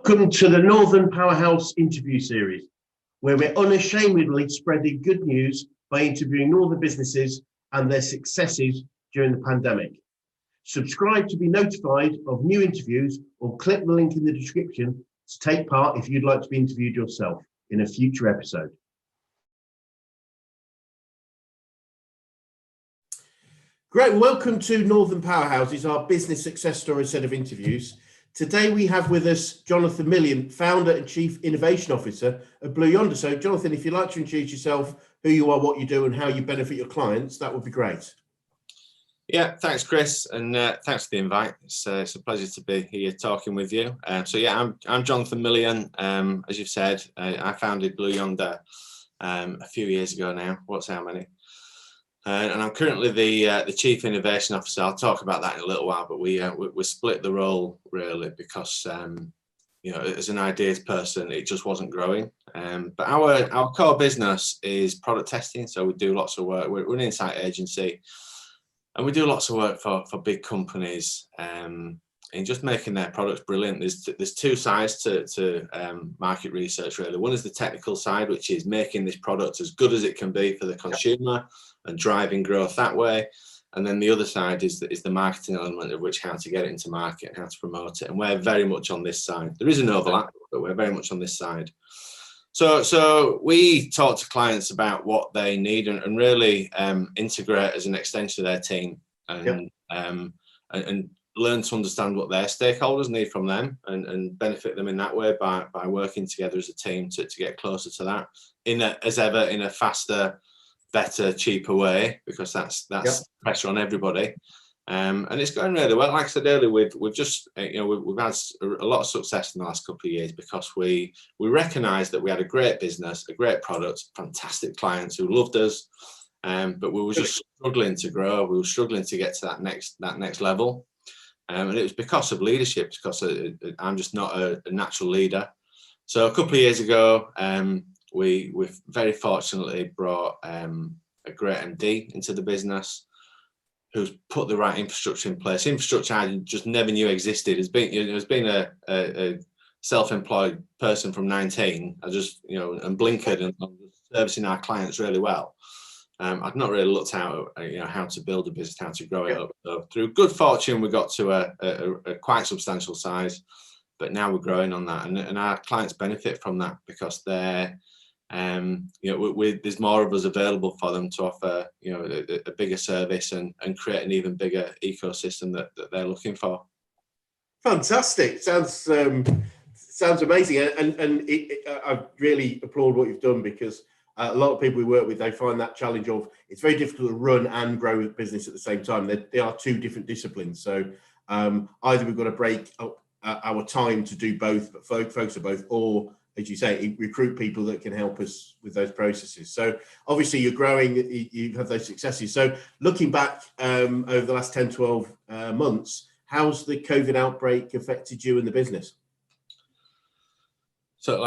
Welcome to the Northern Powerhouse interview series, where we're unashamedly spreading good news by interviewing Northern businesses and their successes during the pandemic. Subscribe to be notified of new interviews or click the link in the description to take part if you'd like to be interviewed yourself in a future episode. Great, welcome to Northern Powerhouses, our business success story set of interviews. Today we have with us Jonathan Millian, founder and chief innovation officer of Blueyonder. So Jonathan, if you'd like to introduce yourself, who you are, what you do and how you benefit your clients, that would be great. Yeah, thanks Chris, and thanks for the invite. It's a pleasure to be here talking with you. I'm Jonathan Millian. As you've said, I founded Blueyonder a few years ago now. What's how many? And I'm currently the chief innovation officer. I'll talk about that in a little while, but we split the role really because as an ideas person, it just wasn't growing. But our core business is product testing, so we do lots of work. We're an insight agency, and we do lots of work for big companies in just making their products brilliant. There's two sides to market research really. One is the technical side, which is making this product as good as it can be for the consumer and driving growth that way. And then the other side is the marketing element, of which how to get it into market and how to promote it. And we're very much on this side. There is an overlap, but we're very much on this side. So we talk to clients about what they need and really integrate as an extension of their team and learn to understand what their stakeholders need from them and benefit them in that way by working together as a team to get closer to that in a faster, better, cheaper way, because that's pressure on everybody. And it's going really well. Like I said earlier, we've just we've had a lot of success in the last couple of years because we recognised that we had a great business, a great product, fantastic clients who loved us, but we were just struggling to grow. We were struggling to get to that next level, and it was because of leadership. Because I'm just not a natural leader. So a couple of years ago, we've very fortunately brought a great MD into the business, who's put the right infrastructure in place. Infrastructure I just never knew existed. Has been a self-employed person from 19. I just and blinkered and servicing our clients really well. I've not really looked out at how to build a business, how to grow it up. So through good fortune, we got to a quite substantial size, but now we're growing on that, and our clients benefit from that because they're there's more of us available for them to offer a bigger service and create an even bigger ecosystem that they're looking for. Fantastic. Sounds amazing, and I really applaud what you've done, because a lot of people we work with, they find that challenge of it's very difficult to run and grow a business at the same time. They are two different disciplines, so either we've got to break up our time to do both, but focus on both, or as you say, recruit people that can help us with those processes. So obviously you're growing, you have those successes. So looking back over the last 10, 12 months, how's the COVID outbreak affected you and the business? So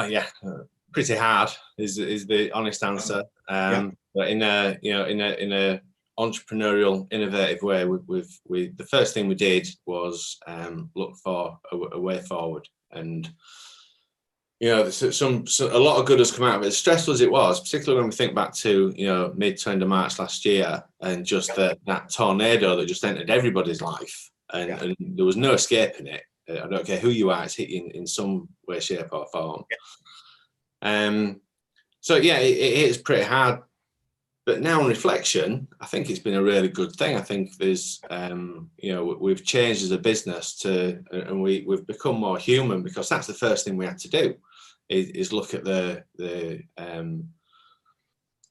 pretty hard is the honest answer. But in a entrepreneurial, innovative way, we the first thing we did was look for a way forward. And a lot of good has come out of it. As stressful as it was, particularly when we think back to mid to end of March last year, and just that tornado that just entered everybody's life, and there was no escaping it. I don't care who you are; it's hit you in some way, shape, or form. It is pretty hard. But now on reflection, I think it's been a really good thing. I think there's, we've changed as a business and we've become more human, because that's the first thing we had to do, is look at the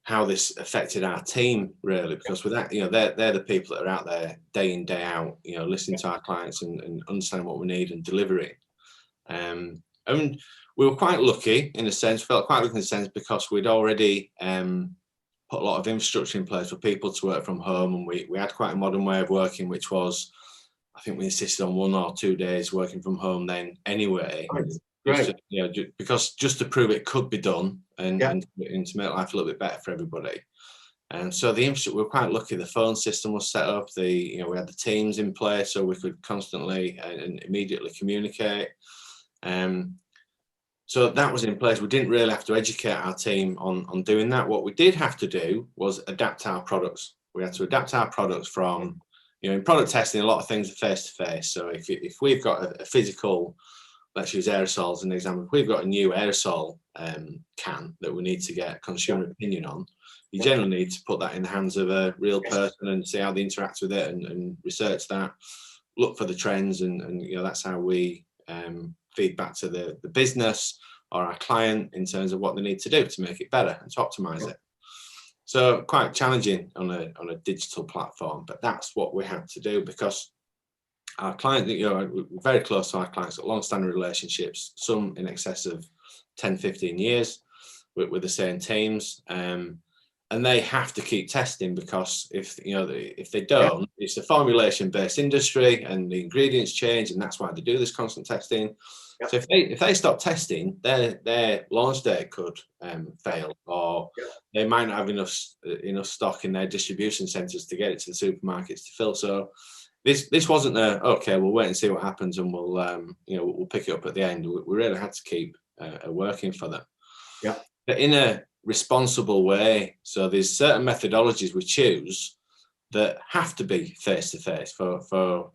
how this affected our team really, because with that, they're the people that are out there day in, day out, listening to our clients and understanding what we need and delivering. And we were quite lucky in a sense, felt quite lucky in a sense, because we'd already put a lot of infrastructure in place for people to work from home, and we had quite a modern way of working, which was, I think we insisted on 1 or 2 days working from home then anyway. Right. Because just to prove it could be done and to make life a little bit better for everybody. And so the infrastructure, we were quite lucky. The phone system was set up. We had the teams in place, so we could constantly and immediately communicate. So that was in place. We didn't really have to educate our team on doing that. What we did have to do was adapt our products. We had to adapt our products from, in product testing, a lot of things are face-to-face. So if we've got a physical, let's use aerosols as an example, if we've got a new aerosol can that we need to get consumer opinion on, you generally need to put that in the hands of a real person and see how they interact with it and research that, look for the trends, and that's how we feed back to the business or our client in terms of what they need to do to make it better and to optimize it. So quite challenging on a digital platform, but that's what we had to do because our client, we're very close to our clients, got long-standing relationships, some in excess of 10, 15 years with the same teams. And they have to keep testing because if they don't, it's a formulation-based industry and the ingredients change, and that's why they do this constant testing. So if they stop testing, their launch date could fail, or they might not have enough stock in their distribution centres to get it to the supermarkets to fill. So this wasn't okay, we'll wait and see what happens, and we'll pick it up at the end. We really had to keep working for them. Yeah. But in a responsible way. So there's certain methodologies we choose that have to be face-to-face for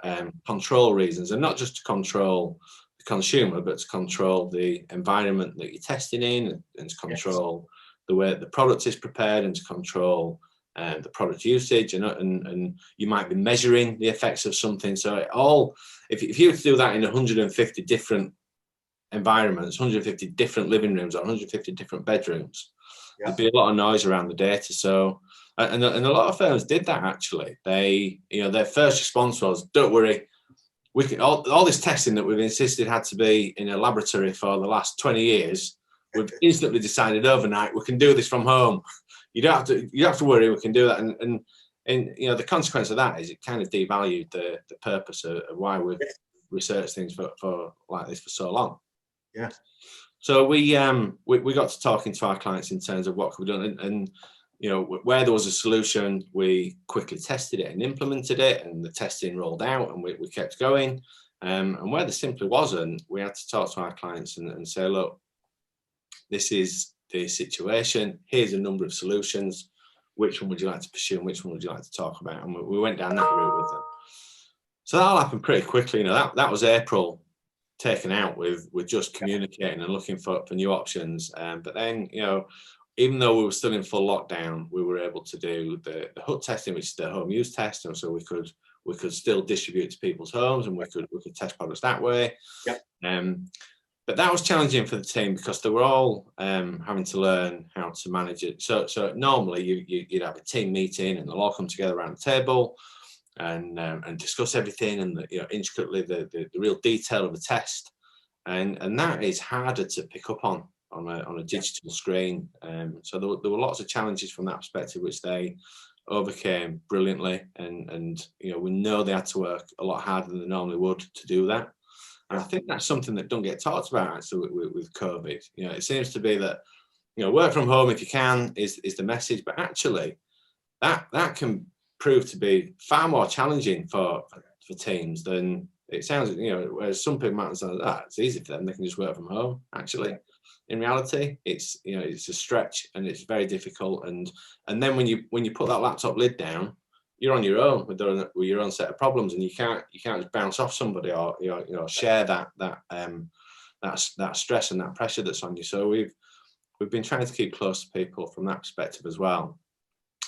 control reasons, and not just to control the consumer, but to control the environment that you're testing in, and to control the way the product is prepared, and to control the product usage, and you might be measuring the effects of something. So if you were to do that in 150 different environments, 150 different living rooms, or 150 different bedrooms, there'd be a lot of noise around the data. So, and a lot of firms did that actually. Their first response was, "Don't worry, we can all this testing that we've insisted had to be in a laboratory for the last 20 years. We've instantly decided overnight we can do this from home. You don't have to worry. We can do that." And the consequence of that is it kind of devalued the purpose of why we've researched things for like this for so long. Yeah. So we got to talking to our clients in terms of what could be done, and where there was a solution, we quickly tested it and implemented it, and the testing rolled out, and we kept going. And where there simply wasn't, we had to talk to our clients and say, look, this is the situation. Here's a number of solutions. Which one would you like to pursue, and which one would you like to talk about? And we went down that route with them. So that all happened pretty quickly. That was April. Taken out with just communicating and looking for new options, but then even though we were still in full lockdown, we were able to do the HUT testing, which is the home use test, and so we could still distribute to people's homes, and we could test products that way. But that was challenging for the team because they were all having to learn how to manage it. So normally you'd have a team meeting, and they'll all come together around the table and discuss everything, and intricately the real detail of the test, and that is harder to pick up on a digital screen. So there were lots of challenges from that perspective, which they overcame brilliantly, and we know they had to work a lot harder than they normally would to do that. And I think that's something that don't get talked about actually with COVID. It seems to be that work from home if you can is the message, but actually that can prove to be far more challenging for teams than it sounds. Whereas some people might say that it's easy for them; they can just work from home. Actually, in reality, it's a stretch, and it's very difficult. And then when you put that laptop lid down, you're on your own with your own set of problems, and you can't just bounce off somebody or share that stress and that pressure that's on you. So we've been trying to keep close to people from that perspective as well.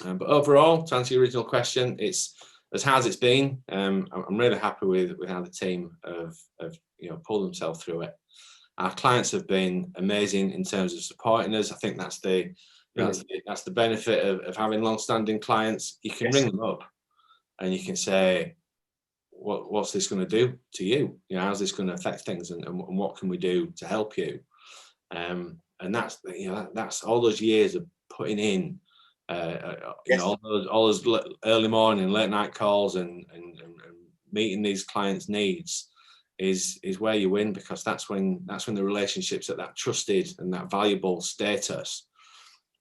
But overall, to answer your original question, it's as hard as it's been. I'm really happy with how the team have pulled themselves through it. Our clients have been amazing in terms of supporting us. I think that's the benefit of having long-standing clients. You can ring them up and you can say, what's this going to do to you? How's this going to affect things, and what can we do to help you? And that's all those years of putting in all those early morning, late night calls and meeting these clients' needs is where you win, because that's when the relationships at that trusted and that valuable status,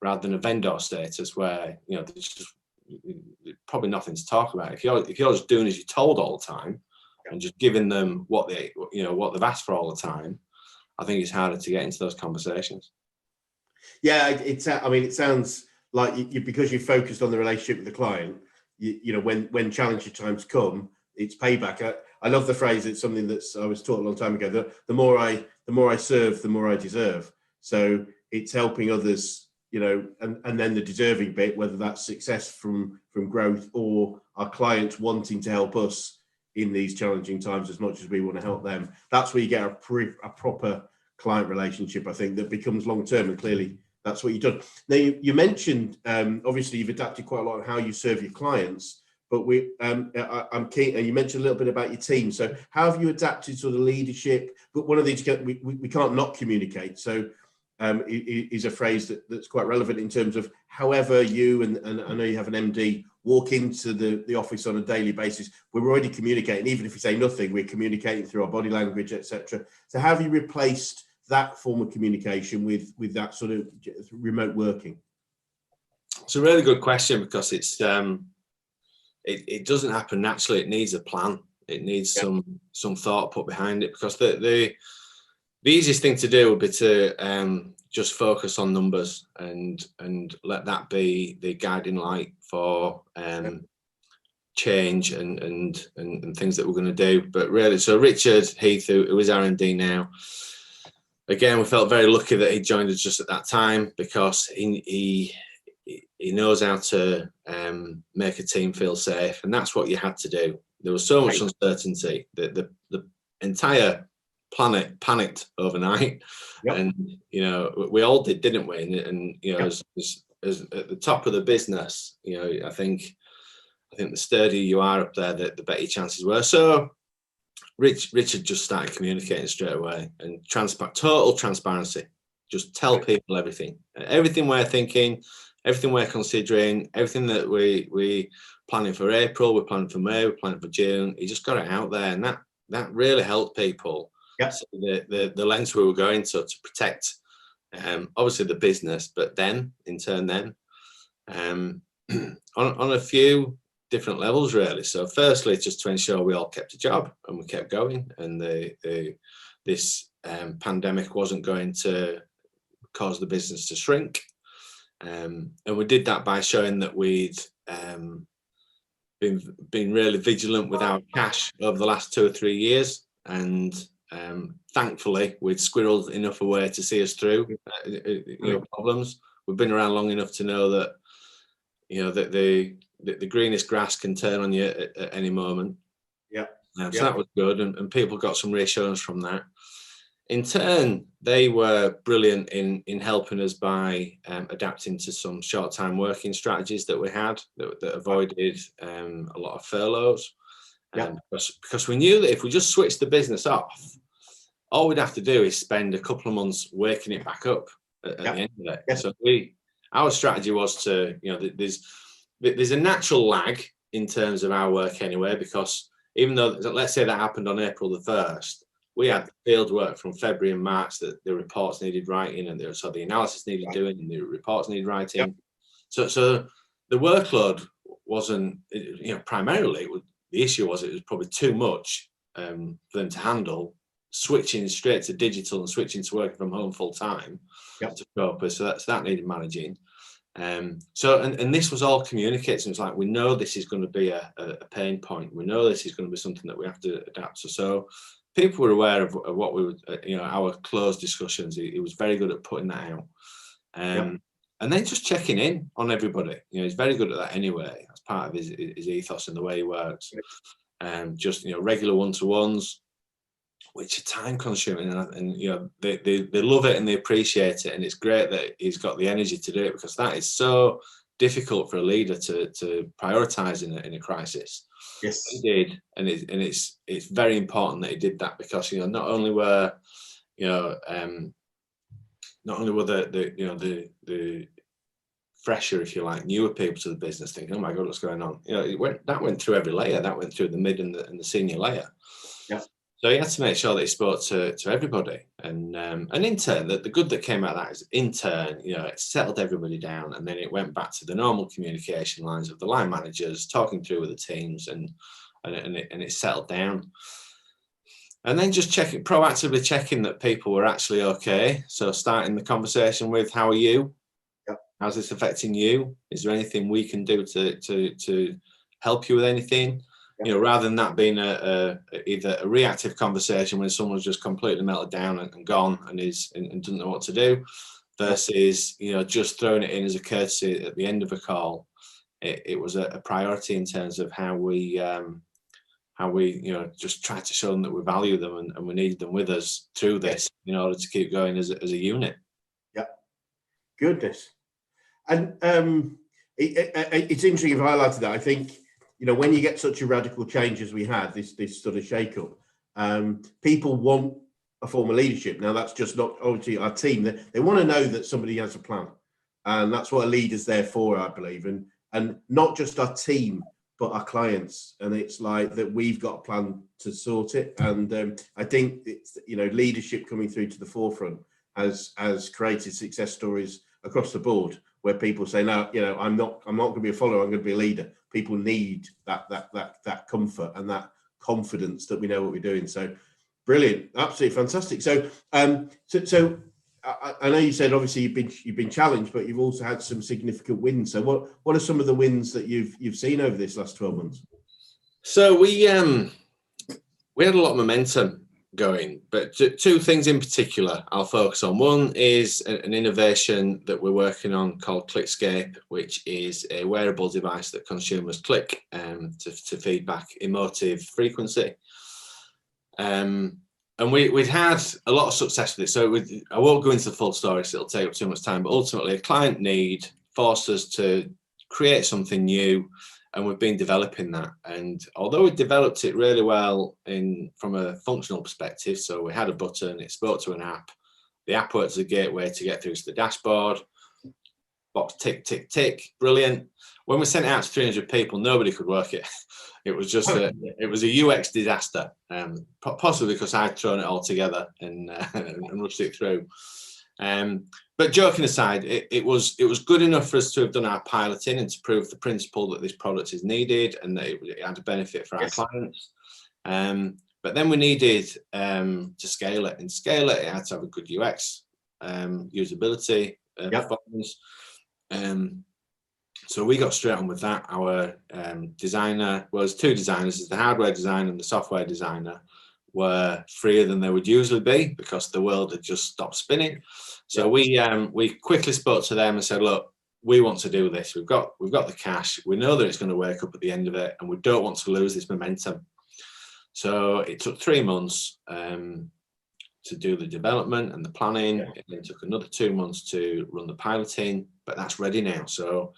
rather than a vendor status where there's just probably nothing to talk about. If you're just doing as you're told all the time and just giving them what they've asked for all the time, I think it's harder to get into those conversations. Yeah, I mean, it sounds like you because you're focused on the relationship with the client. You know, when challenging times come, it's payback. I love the phrase. It's something that's I was taught a long time ago. The more I serve, the more I deserve. So it's helping others, you know, and then the deserving bit, whether that's success from growth or our clients wanting to help us in these challenging times as much as we want to help them. That's where you get a proper client relationship, I think, that becomes long term, and clearly that's what you've done. Now you mentioned obviously you've adapted quite a lot on how you serve your clients, but I'm keen, and you mentioned a little bit about your team. So how have you adapted sort of leadership? But one of these, we can't not communicate. So is a phrase that's quite relevant in terms of however you, and I know you have an MD, walk into the office on a daily basis, we're already communicating. Even if we say nothing, we're communicating through our body language, etc. So how have you replaced that form of communication with that sort of remote working? It's a really good question, because it's it doesn't happen naturally. It needs a plan. It needs some thought put behind it, because the easiest thing to do would be to just focus on numbers and let that be the guiding light for change and things that we're going to do. But really, so Richard Heath, who is R&D now, again, we felt very lucky that he joined us just at that time, because he knows how to make a team feel safe, and that's what you had to do. There was so much uncertainty that the entire planet panicked overnight, and you know, we all did, didn't we? And you know, as at the top of the business, you know, I think the sturdier you are up there, the better your chances were. So Richard just started communicating straight away, and total transparency. Just tell people everything we're thinking, everything we're considering, everything that we planning for April, we're planning for May, we're planning for June. He just got it out there, and that really helped people. So the lengths we were going to protect, obviously the business, but then in turn on a few different levels, really. So firstly, just to ensure we all kept a job and we kept going, and this pandemic wasn't going to cause the business to shrink, and we did that by showing that we'd been really vigilant with our cash over the last 2 or 3 years, and thankfully we'd squirreled enough away to see us through problems. We've been around long enough to know that, you know, that the greenest grass can turn on you at any moment. So that was good, and people got some reassurance from that. In turn, they were brilliant in helping us by adapting to some short-time working strategies that we had that avoided a lot of furloughs. Because we knew that if we just switched the business off, all we'd have to do is spend a couple of months waking it back up at the end of it. So our strategy was to, you know, there's a natural lag in terms of our work anyway, because even though, let's say that happened on April the 1st, we had field work from February and March that the reports needed writing, and so the analysis needed doing, and the reports needed writing. So the workload wasn't, you know, primarily the issue was it was probably too much for them to handle, switching straight to digital and switching to working from home full time to cope with. So that needed managing. So this was all communicated. It's like, we know this is going to be a pain point. We know this is going to be something that we have to adapt to. So people were aware of what we would, you know, our closed discussions. He was very good at putting that out. And then just checking in on everybody. You know, he's very good at that anyway. That's part of his ethos and the way he works. Just, you know, regular one-to-ones, which are time consuming, and you know, they love it and they appreciate it, and it's great that he's got the energy to do it, because that is so difficult for a leader to prioritize in a crisis. He did, and it's very important that he did that, because, you know, not only were the fresher, if you like, newer people to the business thinking, oh my god, what's going on? You know, that went through every layer. That went through the mid and the senior layer. So he had to make sure that he spoke to everybody, and in turn, the good that came out of that is, in turn, you know, it settled everybody down, and then it went back to the normal communication lines of the line managers talking through with the teams, and it settled down. And then just proactively checking that people were actually okay. So starting the conversation with, how are you? Yep. How's this affecting you? Is there anything we can do to help you with anything? Yep. You know, rather than that being either a reactive conversation when someone's just completely melted down and gone and doesn't know what to do, versus, you know, just throwing it in as a courtesy at the end of a call. It was a priority in terms of how we you know, just try to show them that we value them and we need them with us through this in order to keep going as a unit. Yeah, goodness. And it's interesting you've highlighted that. I think, you know, when you get such a radical change as we had, this sort of shake-up, people want a form of leadership. Now, that's just not obviously our team. They want to know that somebody has a plan, and that's what a leader's there for, I believe. And not just our team, but our clients. And it's like that we've got a plan to sort it. And I think it's, you know, leadership coming through to the forefront has created success stories across the board, where people say, no, you know, I'm not going to be a follower, I'm going to be a leader. People need that comfort and that confidence that we know what we're doing. So brilliant, absolutely fantastic. So I know you said obviously you've been challenged, but you've also had some significant wins. So what are some of the wins that you've seen over this last 12 months? So we had a lot of momentum going, but two things in particular I'll focus on. One is an innovation that we're working on called ClickScape, which is a wearable device that consumers click to feedback emotive frequency. And we'd had a lot of success with it. So I won't go into the full story, so it'll take up too much time, but ultimately a client need forced us to create something new, and we've been developing that. And although we developed it really well from a functional perspective, so we had a button, it spoke to an app, the app worked as a gateway to get through to the dashboard, box tick, tick, tick, brilliant. When we sent it out to 300 people, nobody could work it. It was just it was a UX disaster, possibly because I'd thrown it all together and rushed it through. But joking aside, it was good enough for us to have done our piloting and to prove the principle that this product is needed and that it had a benefit for our clients. But then we needed to scale it, and it had to have a good UX, usability, performance. So we got straight on with that. Our designer, well, there's two designers, the hardware designer and the software designer, were freer than they would usually be because the world had just stopped spinning. So we quickly spoke to them and said, look, we want to do this. We've got the cash. We know that it's going to wake up at the end of it, and we don't want to lose this momentum. So it took 3 months to do the development and the planning. It then took another 2 months to run the piloting, but that's ready now. So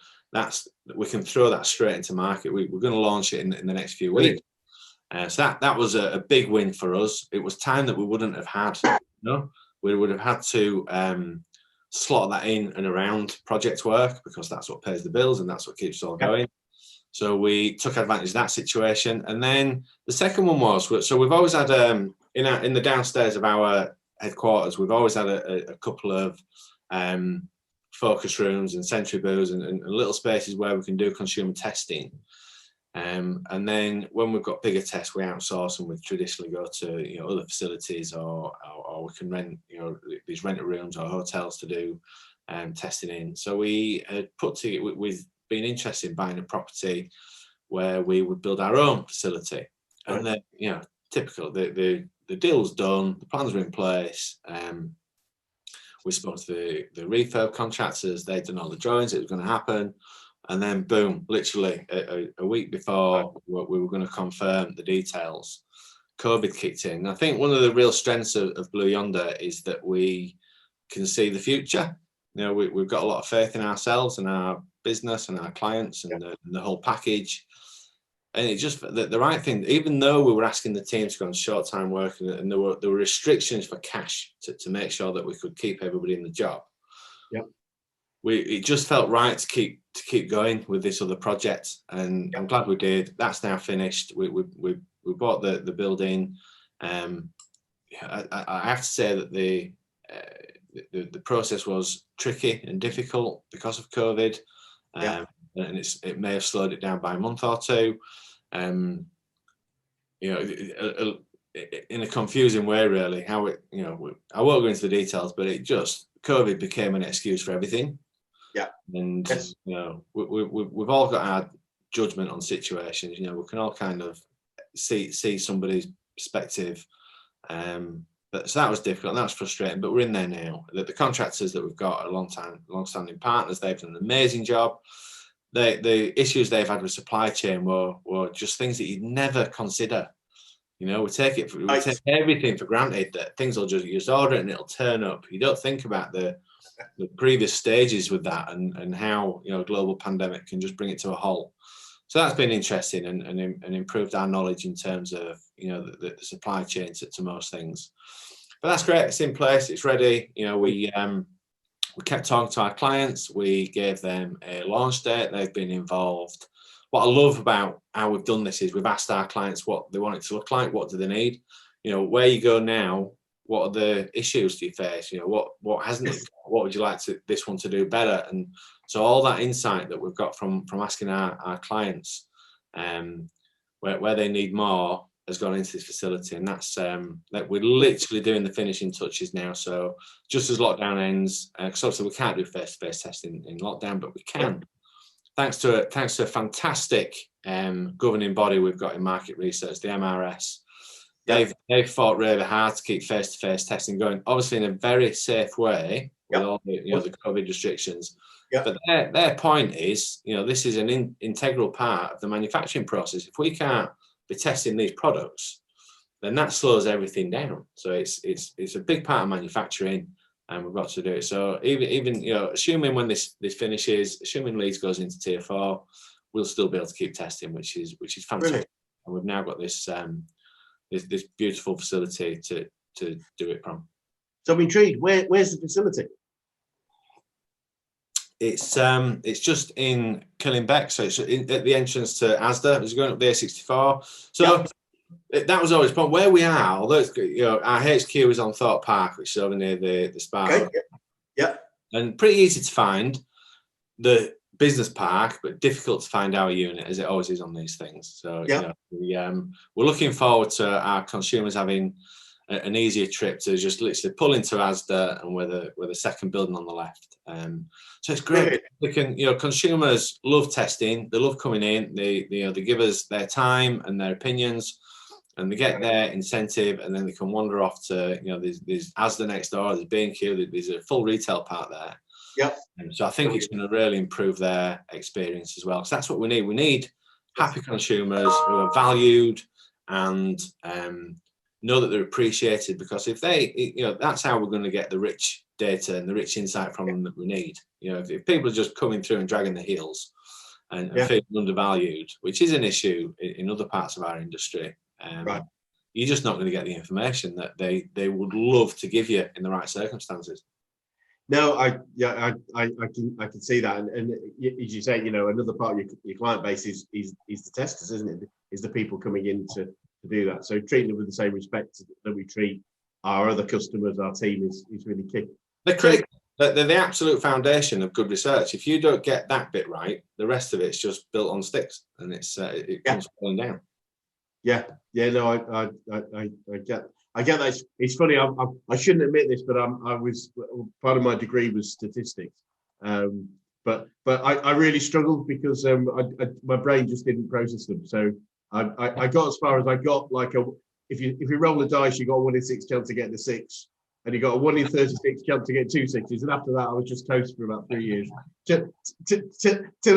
we can throw that straight into market. We're going to launch it in the next few weeks. So that was a big win for us. It was time that we wouldn't have had. We would have had to slot that in and around project work, because that's what pays the bills and that's what keeps us all going. So we took advantage of that situation. And then the second one was, so we've always had in the downstairs of our headquarters, we've always had a couple of focus rooms and sentry booths and little spaces where we can do consumer testing. And then when we've got bigger tests, we outsource, and we traditionally go to other facilities, or we can rent these rental rooms or hotels to do testing in. So we've been interested in buying a property where we would build our own facility. And then typical, the deal's done, the plans are in place. We spoke to the refurb contractors, they'd done all the drawings, it was going to happen. And then boom, literally a week before we were going to confirm the details, COVID kicked in. And I think one of the real strengths of Blueyonder is that we can see the future. We've got a lot of faith in ourselves and our business and our clients and the whole package. And it just the right thing, even though we were asking the team to go on short time work, and there were restrictions for cash to make sure that we could keep everybody in the job. It just felt right to keep going with this other project, and I'm glad we did. That's now finished. We bought the building. I have to say that the process was tricky and difficult because of COVID, and it may have slowed it down by a month or two. in a confusing way, really. How it, you know, I won't go into the details, but it just, COVID became an excuse for everything. Yeah. And Yes. you know, we've all got our judgment on situations. You know, we can all kind of see somebody's perspective. But so that was difficult and that was frustrating, but we're in there now. The contractors that we've got are long-standing partners. They've done an amazing job. The issues they've had with supply chain were just things that you'd never consider. You know, we take everything for granted, that things will just order it and it'll turn up. You don't think about the previous stages with that, and how, you know, a global pandemic can just bring it to a halt. So that's been interesting and improved our knowledge in terms of, you know, the supply chain to most things. But that's great. It's in place. It's ready. You know, we kept talking to our clients. We gave them a launch date. They've been involved. What I love about how we've done this is we've asked our clients what they want it to look like. What do they need? You know, where you go now, what are the issues do you face? You know, what hasn't it? What would you like this one to do better? And so all that insight that we've got from asking our clients where they need more has gone into this facility, and that's that we're literally doing the finishing touches now. So just as lockdown ends, because obviously we can't do face-to-face testing in lockdown, but we can. Yeah. Thanks to a fantastic governing body we've got in market research, the MRS. They've fought really hard to keep face-to-face testing going, obviously in a very safe way with all the, you know, the COVID restrictions. But their point is, you know, this is an integral part of the manufacturing process. If we can't be testing these products, then that slows everything down. So it's a big part of manufacturing, and we've got to do it. So even you know, assuming when this finishes, assuming Leeds goes into Tier 4, we'll still be able to keep testing, which is fantastic. Brilliant. And we've now got this this beautiful facility to do it from. So I'm intrigued. Where's the facility? It's just in Killingbeck, so it's at the entrance to Asda. It's going up the A64. So that was always a problem. Where we are, although it's, you know, our HQ is on Thorpe Park, which is over near the Spa. Okay. Yeah. And pretty easy to find the business park, but difficult to find our unit, as it always is on these things. So you know, we're looking forward to our consumers having an easier trip to just literally pull into Asda, and we're the second building on the left. So it's great. They can, you know, consumers love testing. They love coming in. They give us their time and their opinions, and they get their incentive, and then they can wander off to, you know, there's Asda next door, there's B&Q, there's a full retail part there. Yep. So I think it's going to really improve their experience as well. Because that's what we need. We need happy consumers who are valued and know that they're appreciated. Because if they, you know, that's how we're going to get the rich data and the rich insight from them that we need. You know, if people are just coming through and dragging their heels and feeling undervalued, which is an issue in other parts of our industry, you're just not going to get the information that they would love to give you in the right circumstances. No, I can see that, and as you say, you know, another part of your client base is the testers, isn't it? Is the people coming in to do that. So treating them with the same respect that we treat our other customers, our team is really key. They're the absolute foundation of good research. If you don't get that bit right, the rest of it's just built on sticks, and it comes falling down. No, I get that. It's funny. I shouldn't admit this, but I was part of my degree was statistics, but I really struggled because my brain just didn't process them. So I got as far as I got. Like if you roll the dice, you got a 1 in 6 chance to get the 6, and you got a 1 in 36 chance to get 2 6s. And after that, I was just toast for about 3 years. Till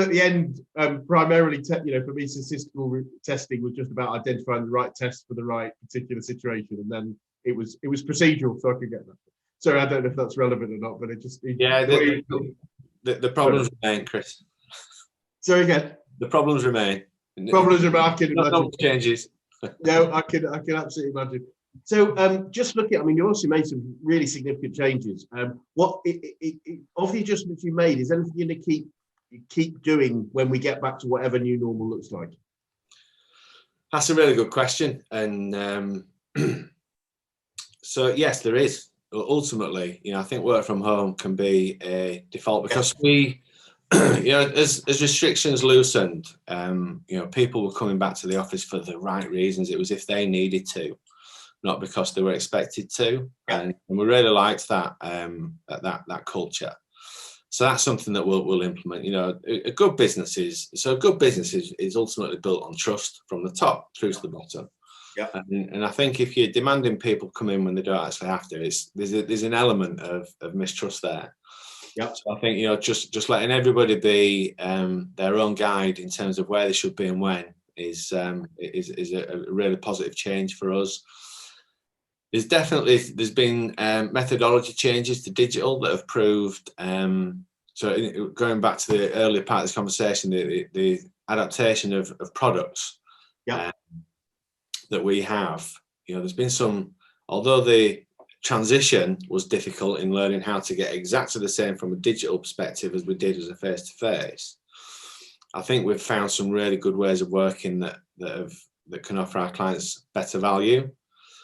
at the end, primarily, you know, for me, statistical testing was just about identifying the right test for the right particular situation, and then it was procedural, so I could get that. So I don't know if that's relevant or not, but the problems remain, Chris. Sorry again. The problems remain. Problems remain. I can imagine. No changes. No, I can absolutely imagine. So just looking, I mean, you also made some really significant changes. What of the adjustments you made, is anything you're going to keep doing when we get back to whatever new normal looks like? That's a really good question, and so yes, there is. Ultimately, you know, I think work from home can be a default because we, you know, as restrictions loosened, you know, people were coming back to the office for the right reasons. It was if they needed to. not because they were expected to. And we really liked that that culture. So that's something that we'll implement. You know, a good business is ultimately built on trust from the top through to the bottom. Yeah. And I think if you're demanding people come in when they don't actually have to, there's an element of mistrust there. Yeah. So I think, you know, just letting everybody be their own guide in terms of where they should be and when is a really positive change for us. There's been methodology changes to digital that have proved. So going back to the earlier part of this conversation, the adaptation of products that we have, you know, there's been some, although the transition was difficult in learning how to get exactly the same from a digital perspective as we did as a face-to-face, I think we've found some really good ways of working that can offer our clients better value.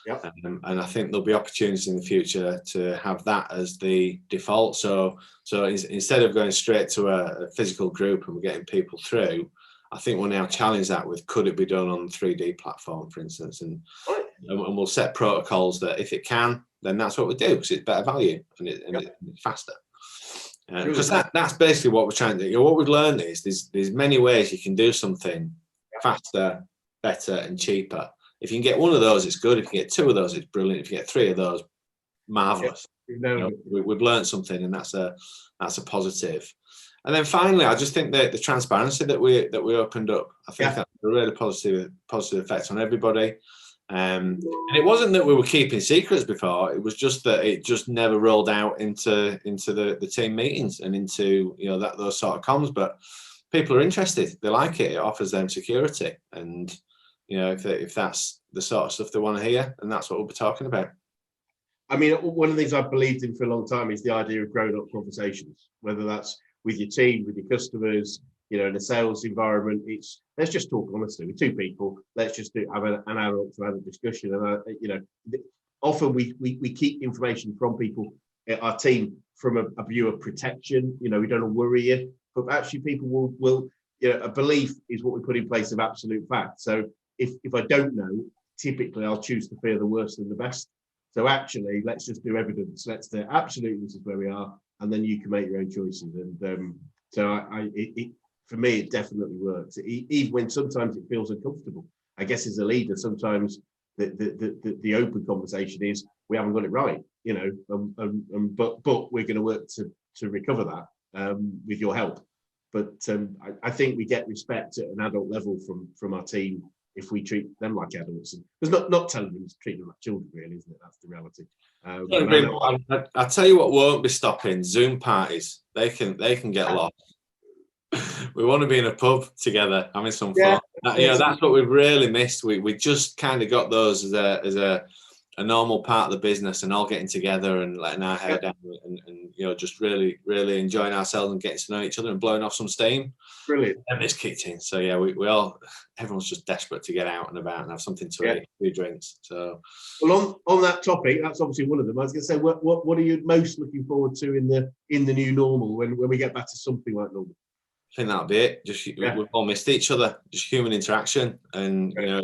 Yep. And I think there'll be opportunities in the future to have that as the default. So instead of going straight to a physical group and we're getting people through, I think we'll now challenge that with, could it be done on the 3D platform, for instance? And we'll set protocols that if it can, then that's what we do, because it's better value and it's faster. Because that's basically what we're trying to do. You know, what we've learned is there's many ways you can do something faster, better, and cheaper. If you can get one of those, it's good. If you get two of those, it's brilliant. If you get three of those, marvelous. You know, we've learned something, and that's a positive. And then finally, I just think that the transparency that we opened up, I think that's a really positive effect on everybody. And it wasn't that we were keeping secrets before; it was just that it just never rolled out into the team meetings and into, you know, those sort of comms. But people are interested; they like it. It offers them security, and you know, if that's the sort of stuff they want to hear, and that's what we'll be talking about. I mean, one of the things I've believed in for a long time is the idea of grown-up conversations, whether that's with your team, with your customers, you know, in a sales environment. It's, let's just talk honestly with two people. Let's just have an adult to have a discussion. And you know, often we keep information from people, our team, from a view of protection. You know, we don't want to worry you, but actually people will you know, a belief is what we put in place of absolute fact. So if I don't know, typically I'll choose to fear the worst than the best. So actually, let's just do evidence. Let's do absolutely, this is where we are, and then you can make your own choices. And so for me, it definitely works. Even when sometimes it feels uncomfortable. I guess as a leader, sometimes the open conversation is, we haven't got it right, you know, but we're going to work to recover that with your help. But I think we get respect at an adult level from our team if we treat them like adults. Because not telling them to treat them like children, really, isn't it? That's the reality. I'll tell you what won't be stopping: Zoom parties. They can get lost. We want to be in a pub together, having some fun. You know, that's what we've really missed. We just kind of got those as a normal part of the business, and all getting together and letting our hair down and you know, just really enjoying ourselves and getting to know each other and blowing off some steam. Brilliant. And it's kicked in. So yeah, everyone's just desperate to get out and about and have something to eat, a few drinks. So, well, on that topic, that's obviously one of them. I was going to say, what are you most looking forward to in the new normal when we get back to something like normal? I think that'll be it. Just we've all missed each other. Just human interaction, and you know,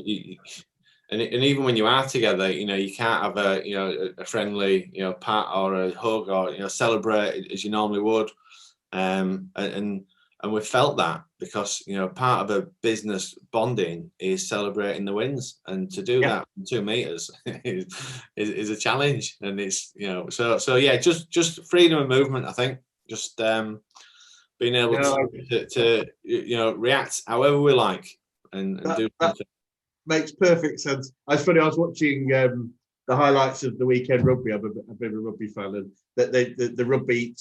and even when you are together, you know, you can't have a friendly, you know, pat or a hug or, you know, celebrate as you normally would. And we've felt that because, you know, part of a business bonding is celebrating the wins, and to do that in 2 meters is a challenge. And it's, you know, so yeah, just freedom of movement. I think just being able to you know, react however we like and do something. Makes perfect sense. It's funny, I was watching the highlights of the weekend rugby. I'm a bit of a rugby fan, and that the rugby,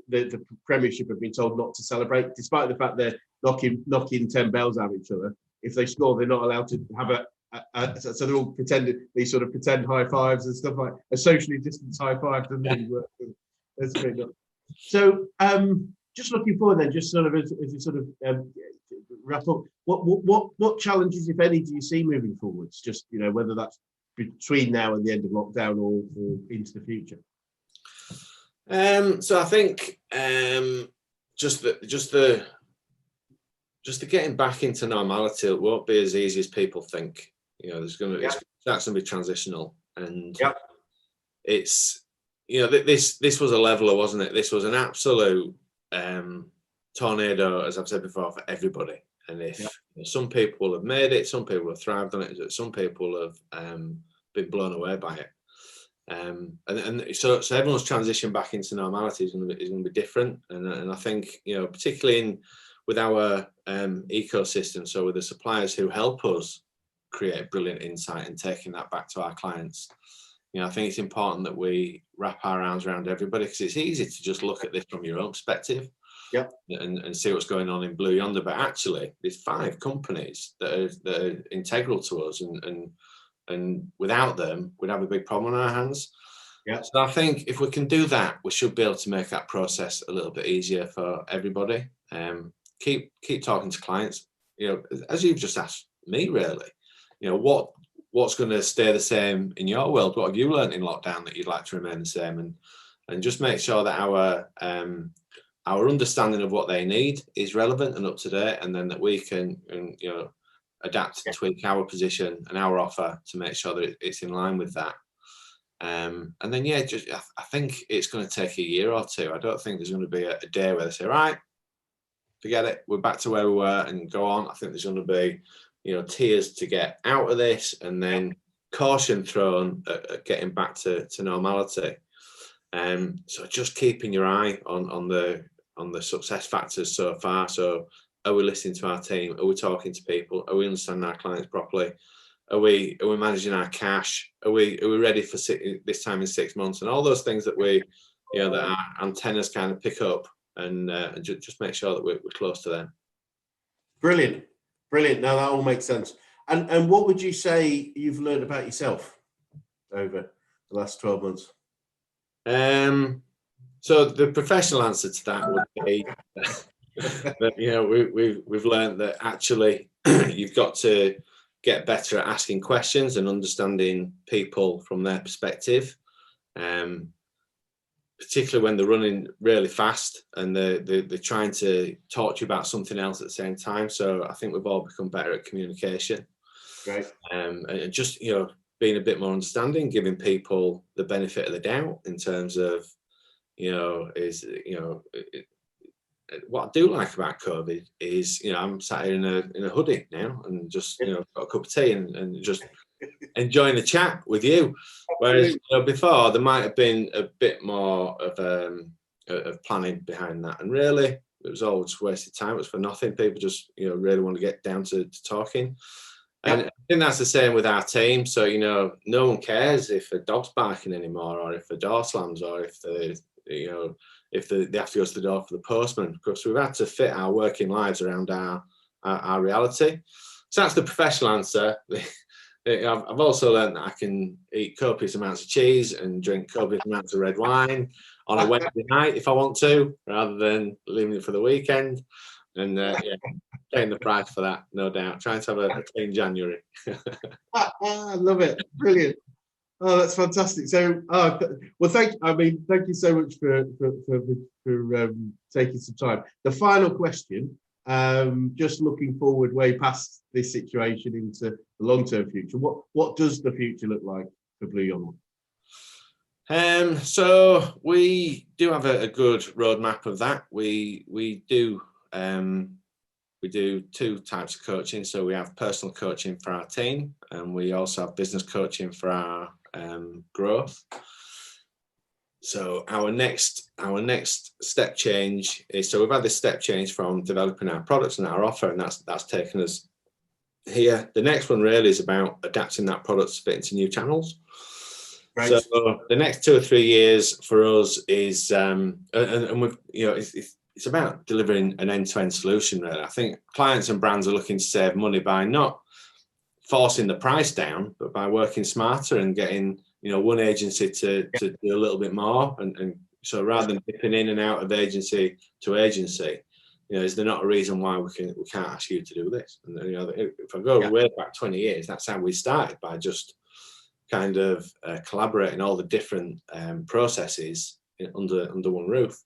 the Premiership have been told not to celebrate, despite the fact they're knocking 10 bells out of each other. If they score, they're not allowed to have so they're all pretending, these sort of pretend high fives and stuff, like a socially distanced high five doesn't really work. That's great. So just looking forward then, just sort of as you sort of wrap up, what challenges, if any, do you see moving forwards? Just, you know, whether that's between now and the end of lockdown or into the future. So I think just the getting back into normality, it won't be as easy as people think. You know, that's going to be transitional. And Yep. it's, this was a leveler, wasn't it? This was an absolute tornado, as I've said before, for everybody. And if some people will have made it, some people have thrived on it, some people have been blown away by it. And so everyone's transition back into normality is going to be different. And I think, particularly with our ecosystem, so with the suppliers who help us create brilliant insight and taking that back to our clients, I think it's important that we wrap our arms around everybody, because it's easy to just look at this from your own perspective. Yep. And see what's going on in Blueyonder, but actually there's 5 companies that are integral to us, and without them we'd have a big problem on our hands. Yeah. So I think if we can do that, we should be able to make that process a little bit easier for everybody. Keep talking to clients, as you've just asked me, really, what's going to stay the same in your world? What have you learned in lockdown that you'd like to remain the same? And just make sure that our understanding of what they need is relevant and up to date, and then that we can adapt and tweak our position and our offer to make sure that it's in line with that. And then I think it's going to take a year or two. I don't think there's going to be a day where they say, right, forget it, we're back to where we were and go on. I think there's going to be tears to get out of this, and then caution thrown at getting back to normality. So just keeping your eye on the success factors so far. So are we listening to our team? Are we talking to people? Are we understanding our clients properly? Are we managing our cash? Are we ready for this time in 6 months? And all those things that that our antennas kind of pick up, and just make sure that we're close to them. Brilliant. Now that all makes sense. And what would you say you've learned about yourself over the last 12 months? So the professional answer to that would be that we've learned that actually you've got to get better at asking questions and understanding people from their perspective, particularly when they're running really fast and they're trying to talk to you about something else at the same time. So I think we've all become better at communication. Right. And just being a bit more understanding, giving people the benefit of the doubt in terms of what I do like about COVID is, I'm sat here in a hoodie now and just, got a cup of tea and just enjoying the chat with you. Whereas before there might have been a bit more of planning behind that. And really, it was all just wasted time. It was for nothing. People just, really want to get down to talking. And I think that's the same with our team. So, no one cares if a dog's barking anymore, or if a door slams, or if they have to go to the door for the postman, because we've had to fit our working lives around our reality. So that's the professional answer. I've also learned that I can eat copious amounts of cheese and drink copious amounts of red wine on a Wednesday night if I want to, rather than leaving it for the weekend. And paying the price for that, no doubt. Trying to have a clean January. I love it. Brilliant. Oh, that's fantastic. So, well, thank you so much for taking some time. The final question, just looking forward way past this situation into the long-term future, what does the future look like for Blueyonder? So we do have a good roadmap of that. We do 2 types of coaching. So we have personal coaching for our team, and we also have business coaching for our growth. So our next step change is, so we've had this step change from developing our products and our offer, and that's taken us here. The next one really is about adapting that product to fit into new channels. Right. So the next 2 or 3 years for us is, and we've, it's about delivering an end-to-end solution, really. I think clients and brands are looking to save money by not forcing the price down, but by working smarter and getting, one agency to do a little bit more. And so rather than dipping in and out of agency to agency, is there not a reason why we can't ask you to do this? And if I go way back 20 years, that's how we started, by just kind of collaborating all the different processes under one roof.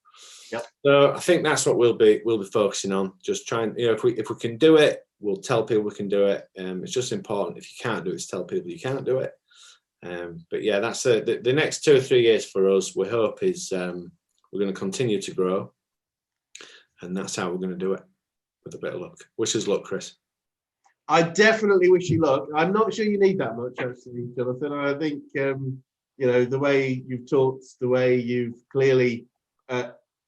Yep. So I think that's what we'll be focusing on. Just trying, if we can do it, we'll tell people we can do it. It's just important. If you can't do it, tell people you can't do it. But yeah, that's the next 2 or 3 years for us. We hope is we're going to continue to grow, and that's how we're going to do it, with a bit of luck. Wish us luck, Chris. I definitely wish you luck. I'm not sure you need that much, actually, Jonathan. I think the way you've talked, the way you've clearly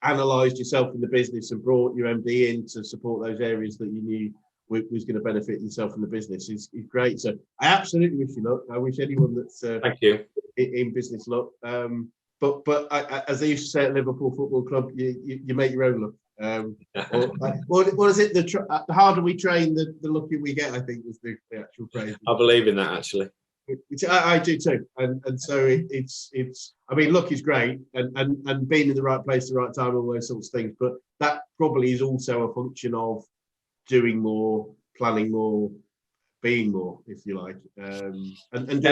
analysed yourself in the business and brought your MD in to support those areas that you knew was going to benefit yourself in the business is great. So I absolutely wish you luck. I wish anyone that's Thank you. in business luck. But as they used to say at Liverpool Football Club, you make your own luck. What is it? The harder we train, the luckier we get, I think was the actual phrase. I believe in that, actually. Which I do too, and so it's. I mean, luck is great, and being in the right place, at the right time, all those sorts of things. But that probably is also a function of doing more, planning more, being more, if you like, and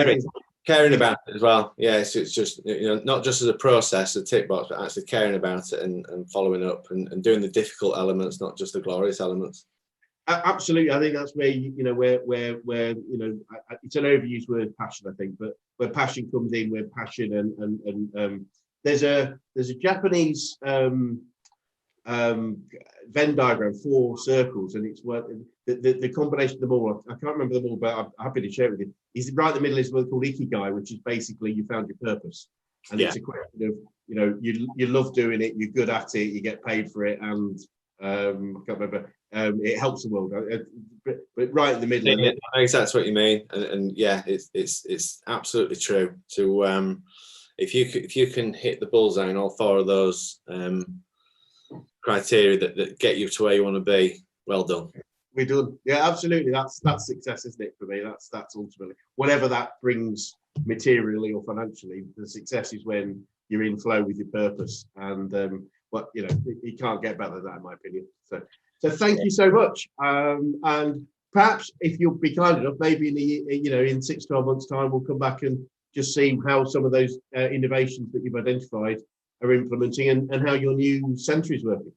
caring about it as well. Yeah, it's just not just as a process, a tick box, but actually caring about it and following up and doing the difficult elements, not just the glorious elements. Absolutely, I think that's where where it's an overused word, passion. I think, but where passion comes in, where passion and there's a Japanese Venn diagram, 4 circles, and it's what the combination of them all. I can't remember them all, but I'm happy to share it with you. Is right in the middle is what's called ikigai, which is basically you found your purpose, and it's a question of you love doing it, you're good at it, you get paid for it, and I can't remember. It helps the world, but right in the middle. Yeah, I know that's what you mean, and yeah, it's absolutely true. To if you can hit the bullseye on all 4 of those criteria that get you to where you want to be, well done. We're done. Yeah, absolutely. That's success, isn't it? For me, that's ultimately whatever that brings materially or financially. The success is when you're in flow with your purpose, and you can't get better than that, in my opinion. So thank you so much. And perhaps if you'll be kind enough, maybe in 6-12 months' time, we'll come back and just see how some of those innovations that you've identified are implementing and how your new centre is working.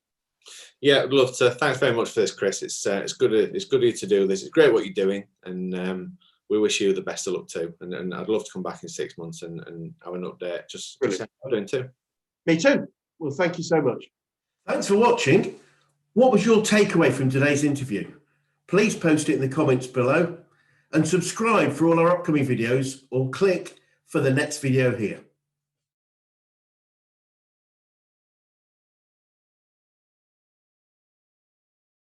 Yeah, I'd love to. Thanks very much for this, Chris. It's good of you to do this. It's great what you're doing, and we wish you the best of luck too. And I'd love to come back in 6 months and have an update. Just how I'm doing too. Me too. Well, thank you so much. Thanks for watching. What was your takeaway from today's interview? Please post it in the comments below and subscribe for all our upcoming videos, or click for the next video here.